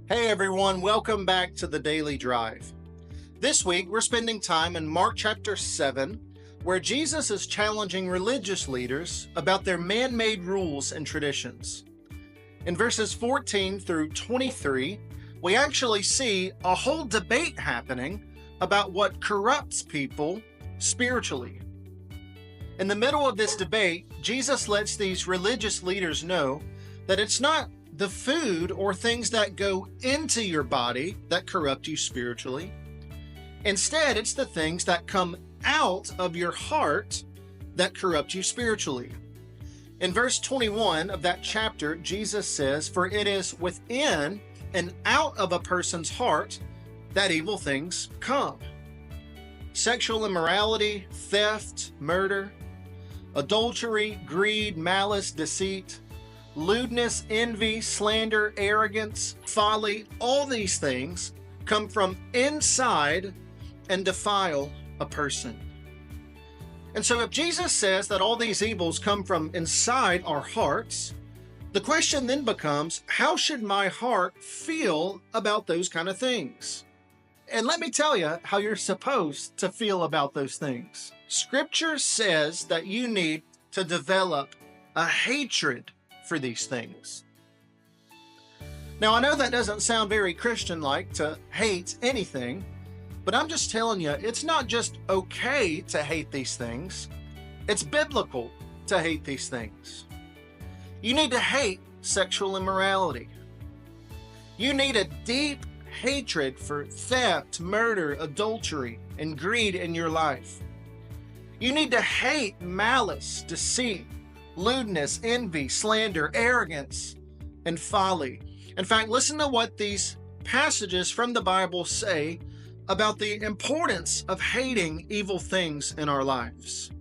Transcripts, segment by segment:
Hey everyone, welcome back to the Daily Drive. This week we're spending time in Mark chapter 7, where Jesus is challenging religious leaders about their man-made rules and traditions. In verses 14 through 23, we actually see a whole debate happening about what corrupts people spiritually. In the middle of this debate, Jesus lets these religious leaders know that it's not the food or things that go into your body that corrupt you spiritually. Instead, it's the things that come out of your heart that corrupt you spiritually. In verse 21 of that chapter, Jesus says, "For it is within and out of a person's heart that evil things come." Sexual immorality, theft, murder, adultery, greed, malice, deceit, lewdness, envy, slander, arrogance, folly, all these things come from inside and defile a person. And so if Jesus says that all these evils come from inside our hearts, the question then becomes, how should my heart feel about those kind of things? And let me tell you how you're supposed to feel about those things. Scripture says that you need to develop a hatred for these things. Now, I know that doesn't sound very Christian-like to hate anything, but I'm just telling you, it's not just okay to hate these things. It's biblical to hate these things. You need to hate sexual immorality. You need a deep hatred for theft, murder, adultery, and greed in your life. You need to hate malice, deceit, lewdness, envy, slander, arrogance, and folly. In fact, listen to what these passages from the Bible say about the importance of hating evil things in our lives.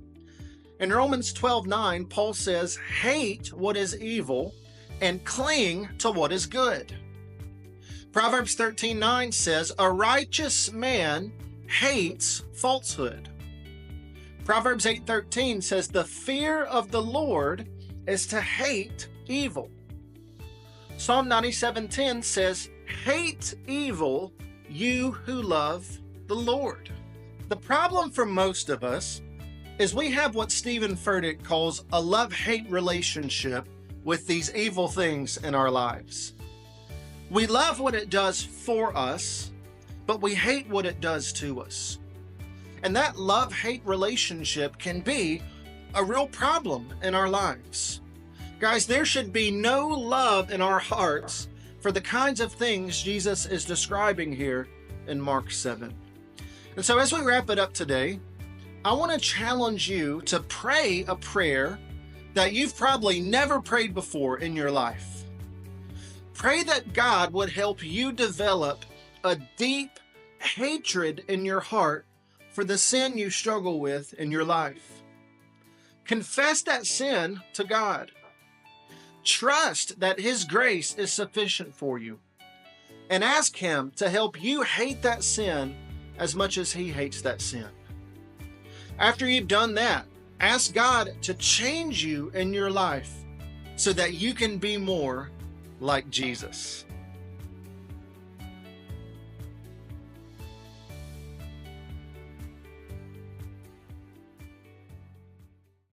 In Romans 12:9, Paul says, "Hate what is evil and cling to what is good." Proverbs 13:9 says, "A righteous man hates falsehood." Proverbs 8:13 says, "The fear of the Lord is to hate evil." Psalm 97:10 says, "Hate evil, you who love the Lord." The problem for most of us is we have what Stephen Furtick calls a love-hate relationship with these evil things in our lives. We love what it does for us, but we hate what it does to us. And that love-hate relationship can be a real problem in our lives. Guys, there should be no love in our hearts for the kinds of things Jesus is describing here in Mark 7. And so as we wrap it up today, I want to challenge you to pray a prayer that you've probably never prayed before in your life. Pray that God would help you develop a deep hatred in your heart for the sin you struggle with in your life. Confess that sin to God. Trust that His grace is sufficient for you. And ask Him to help you hate that sin as much as He hates that sin. After you've done that, ask God to change you in your life so that you can be more like Jesus.